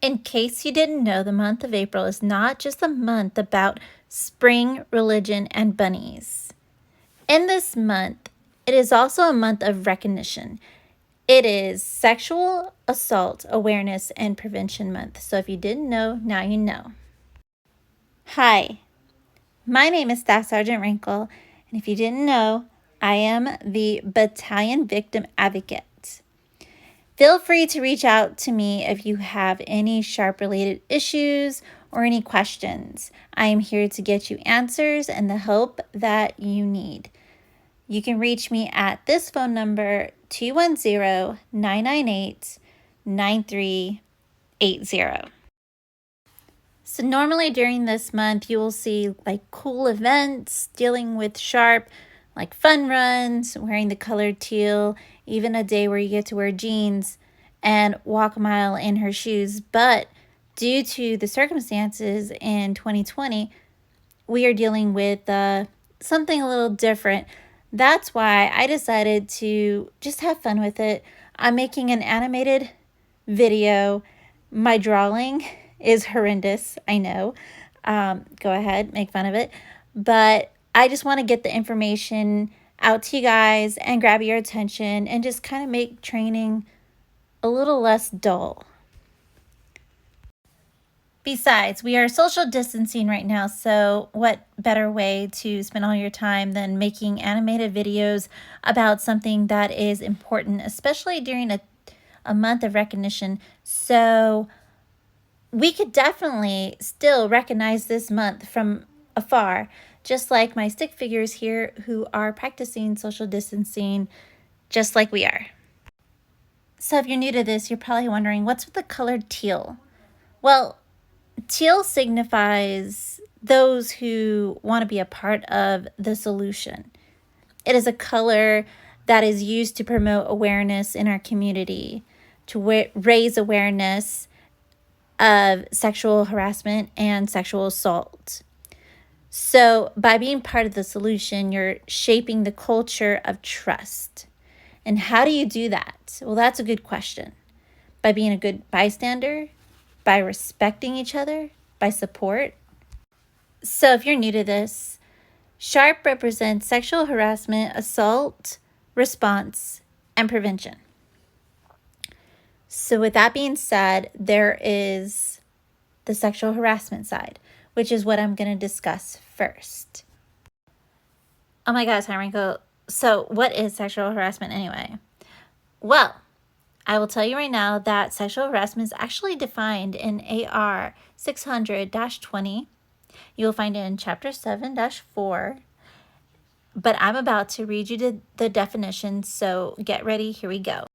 In case you didn't know, the month of April is not just a month about spring, religion, and bunnies. In this month, it is also a month of recognition. It is Sexual Assault Awareness and Prevention Month. So if you didn't know, now you know. Hi, my name is Staff Sergeant Wrinkle, and if you didn't know, I am the Battalion Victim Advocate. Feel free to reach out to me if you have any SHARP-related issues or any questions. I am here to get you answers and the help that you need. You can reach me at this phone number, 210-998-9380. So normally during this month, you will see like cool events dealing with SHARP, like fun runs, wearing the colored teal, even a day where you get to wear jeans and walk a mile in her shoes. But due to the circumstances in 2020, we are dealing with something a little different. That's why I decided to just have fun with it. I'm making an animated video. My drawing is horrendous, I know. Go ahead, make fun of it. But I just want to get the information out to you guys and grab your attention and just kind of make training a little less dull. Besides, we are social distancing right now, so what better way to spend all your time than making animated videos about something that is important, especially during a month of recognition. So we could definitely still recognize this month from afar, just like my stick figures here who are practicing social distancing just like we are. So if you're new to this, you're probably wondering, what's with the colored teal? Well, teal signifies those who want to be a part of the solution. It is a color that is used to promote awareness in our community, to raise awareness of sexual harassment and sexual assault. So by being part of the solution, you're shaping the culture of trust. And how do you do that? Well, that's a good question. By being a good bystander, by respecting each other, by support. So if you're new to this, SHARP represents sexual harassment, assault, response, and prevention. So with that being said, there is the sexual harassment side, which is what I'm going to discuss first. Oh my gosh, Henrico. So what is sexual harassment anyway? Well, I will tell you right now that sexual harassment is actually defined in AR 600-20. You will find it in Chapter 7-4. But I'm about to read you the definition, so get ready. Here we go.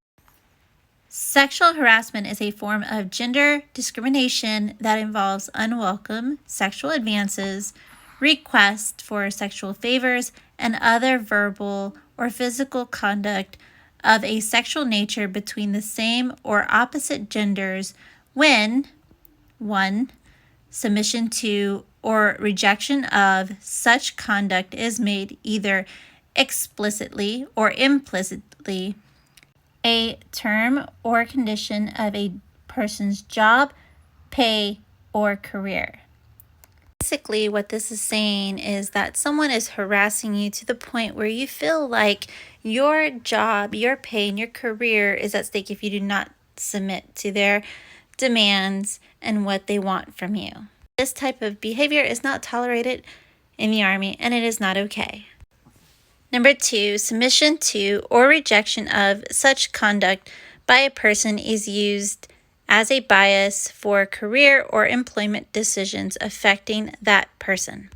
Sexual harassment is a form of gender discrimination that involves unwelcome sexual advances, requests for sexual favors, and other verbal or physical conduct of a sexual nature between the same or opposite genders when 1. Submission to or rejection of such conduct is made either explicitly or implicitly a term or condition of a person's job, pay, or career. Basically, what this is saying is that someone is harassing you to the point where you feel like your job, your pay, and your career is at stake if you do not submit to their demands and what they want from you. This type of behavior is not tolerated in the Army, and it is not okay. Number 2, submission to or rejection of such conduct by a person is used as a bias for career or employment decisions affecting that person.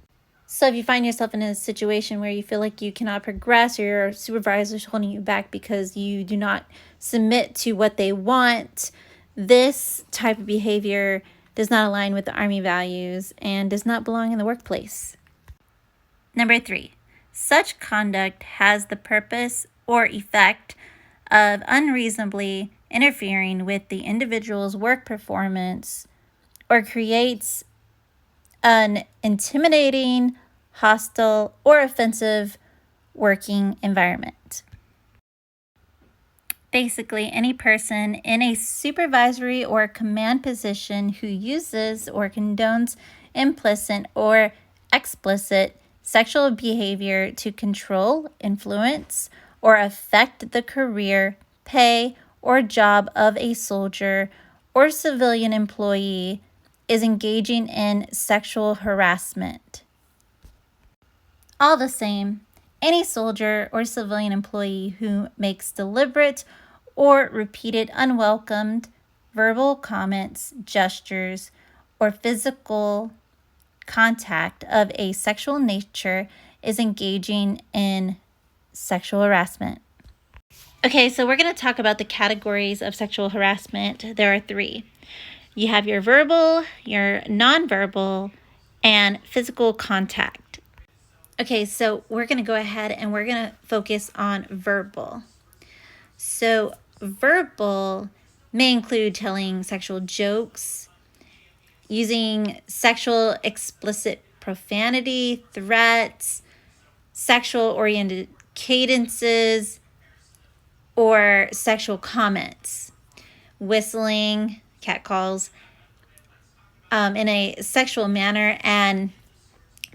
So if you find yourself in a situation where you feel like you cannot progress or your supervisor is holding you back because you do not submit to what they want, this type of behavior does not align with the Army values and does not belong in the workplace. Number 3, such conduct has the purpose or effect of unreasonably interfering with the individual's work performance or creates an intimidating, hostile, or offensive working environment. Basically, any person in a supervisory or command position who uses or condones implicit or explicit sexual behavior to control, influence, or affect the career, pay, or job of a soldier or civilian employee is engaging in sexual harassment. All the same, any soldier or civilian employee who makes deliberate or repeated unwelcomed verbal comments, gestures, or physical contact of a sexual nature is engaging in sexual harassment. Okay, so we're going to talk about the categories of sexual harassment. There are 3. You have your verbal, your nonverbal, and physical contact. Okay, so we're going to go ahead and we're going to focus on verbal. So verbal may include telling sexual jokes, using sexual explicit profanity, threats, sexual-oriented cadences, or sexual comments, whistling, catcalls, in a sexual manner, and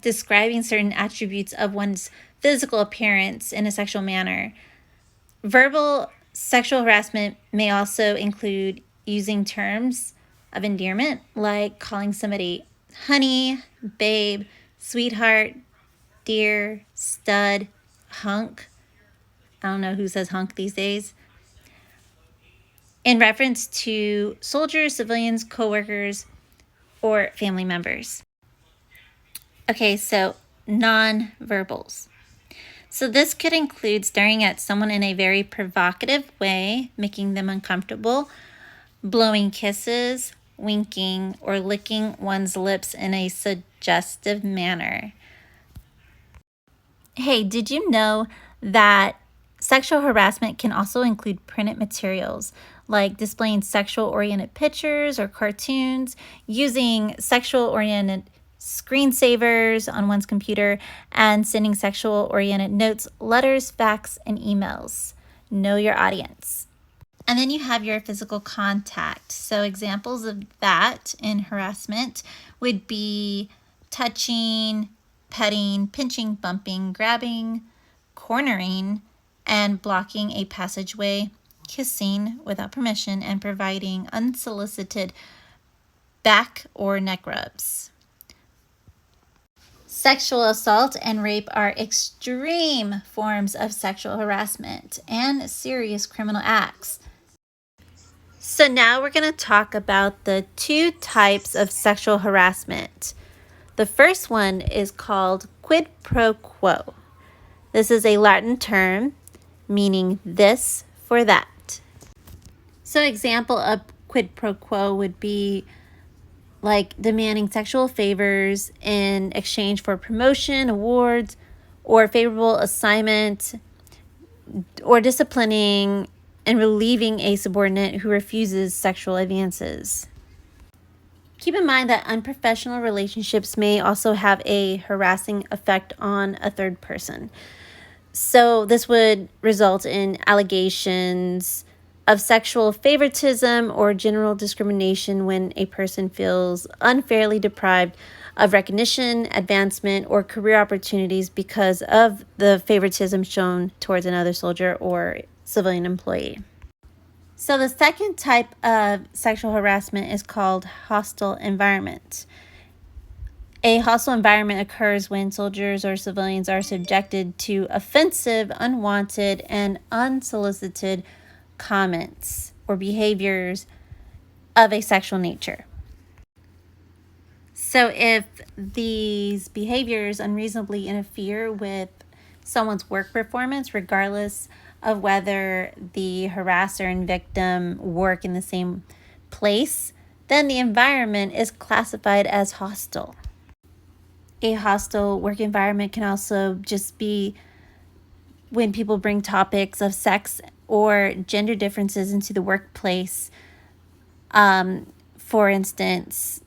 describing certain attributes of one's physical appearance in a sexual manner. Verbal sexual harassment may also include using terms of endearment, like calling somebody honey, babe, sweetheart, dear, stud, hunk. I don't know who says hunk these days. In reference to soldiers, civilians, coworkers, or family members. Okay, so non-verbals. So this could include staring at someone in a very provocative way, making them uncomfortable, blowing kisses, winking, or licking one's lips in a suggestive manner. Hey, did you know that sexual harassment can also include printed materials, like displaying sexual-oriented pictures or cartoons, using sexual-oriented screensavers on one's computer, and sending sexual-oriented notes, letters, fax, and emails? Know your audience. And then you have your physical contact. So examples of that in harassment would be touching, petting, pinching, bumping, grabbing, cornering, and blocking a passageway, kissing without permission, and providing unsolicited back or neck rubs. Sexual assault and rape are extreme forms of sexual harassment and serious criminal acts. So now we're going to talk about the 2 types of sexual harassment. The first one is called quid pro quo. This is a Latin term meaning this for that. So example of quid pro quo would be like demanding sexual favors in exchange for promotion, awards, or favorable assignment, or disciplining and relieving a subordinate who refuses sexual advances. Keep in mind that unprofessional relationships may also have a harassing effect on a third person. So this would result in allegations of sexual favoritism or general discrimination when a person feels unfairly deprived of recognition, advancement, or career opportunities because of the favoritism shown towards another soldier or civilian employee. So the second type of sexual harassment is called hostile environment. A hostile environment occurs when soldiers or civilians are subjected to offensive, unwanted, and unsolicited comments or behaviors of a sexual nature. So if these behaviors unreasonably interfere with someone's work performance, regardless of whether the harasser and victim work in the same place, then the environment is classified as hostile. A hostile work environment can also just be when people bring topics of sex or gender differences into the workplace. For instance,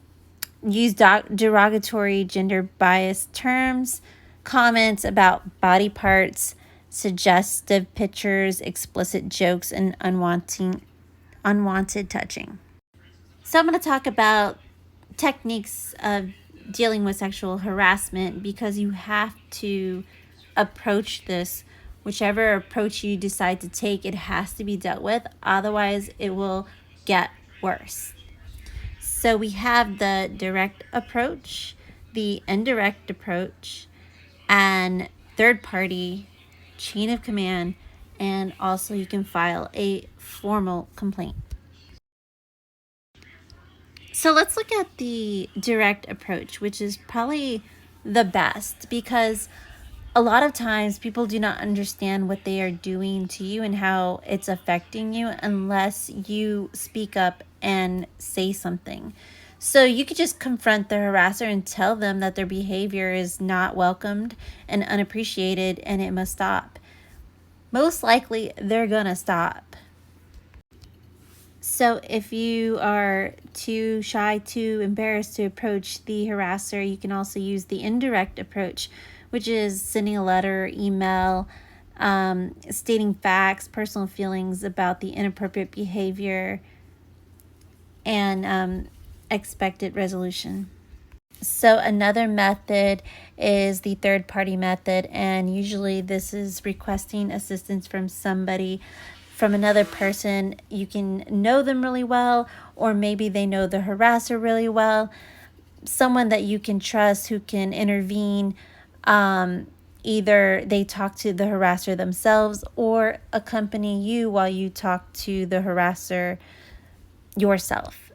use derogatory gender biased terms, comments about body parts, suggestive pictures, explicit jokes, and unwanted touching. So I'm going to talk about techniques of dealing with sexual harassment, because you have to approach this, whichever approach you decide to take, it has to be dealt with. Otherwise, it will get worse. So we have the direct approach, the indirect approach, and third party, chain of command, and also you can file a formal complaint. So let's look at the direct approach, which is probably the best, because a lot of times people do not understand what they are doing to you and how it's affecting you unless you speak up and say something. So you could just confront the harasser and tell them that their behavior is not welcomed and unappreciated and it must stop. Most likely they're gonna stop. So if you are too shy, too embarrassed to approach the harasser, you can also use the indirect approach, which is sending a letter, email, stating facts, personal feelings about the inappropriate behavior, and expected resolution. So another method is the third party method, and usually this is requesting assistance from somebody, from another person. You can know them really well, or maybe they know the harasser really well, someone that you can trust who can intervene. Either they talk to the harasser themselves or accompany you while you talk to the harasser yourself.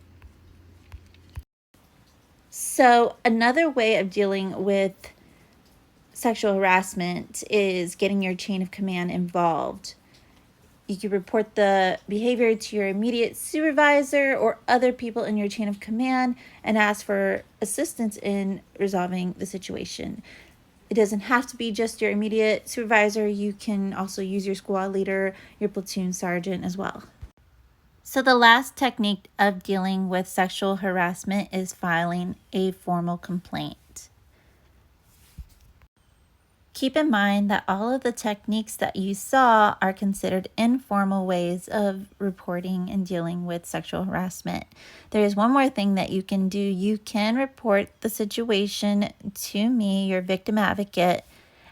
So another way of dealing with sexual harassment is getting your chain of command involved. You can report the behavior to your immediate supervisor or other people in your chain of command and ask for assistance in resolving the situation. It doesn't have to be just your immediate supervisor. You can also use your squad leader, your platoon sergeant as well. So the last technique of dealing with sexual harassment is filing a formal complaint. Keep in mind that all of the techniques that you saw are considered informal ways of reporting and dealing with sexual harassment. There is one more thing that you can do. You can report the situation to me, your victim advocate,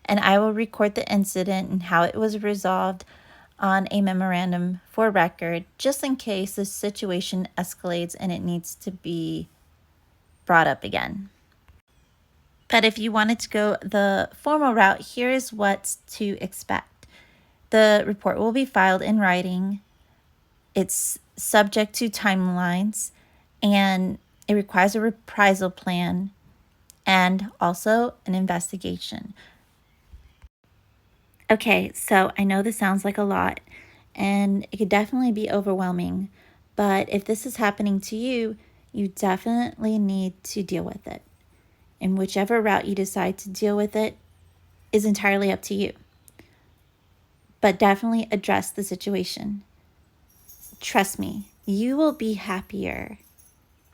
and I will record the incident and how it was resolved on a memorandum for record, just in case the situation escalates and it needs to be brought up again. But if you wanted to go the formal route, here's what to expect. The report will be filed in writing. It's subject to timelines, and it requires a reprisal plan and also an investigation. Okay, so I know this sounds like a lot, and it could definitely be overwhelming, but if this is happening to you, you definitely need to deal with it. And whichever route you decide to deal with it is entirely up to you. But definitely address the situation. Trust me, you will be happier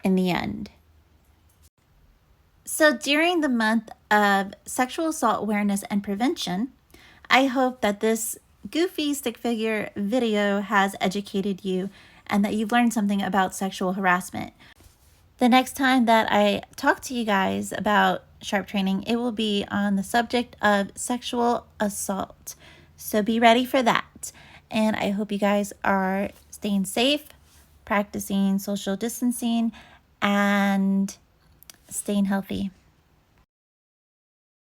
in the end. So during the month of sexual assault awareness and prevention, I hope that this goofy stick figure video has educated you and that you've learned something about sexual harassment. The next time that I talk to you guys about sharp training, it will be on the subject of sexual assault. So be ready for that. And I hope you guys are staying safe, practicing social distancing, and staying healthy.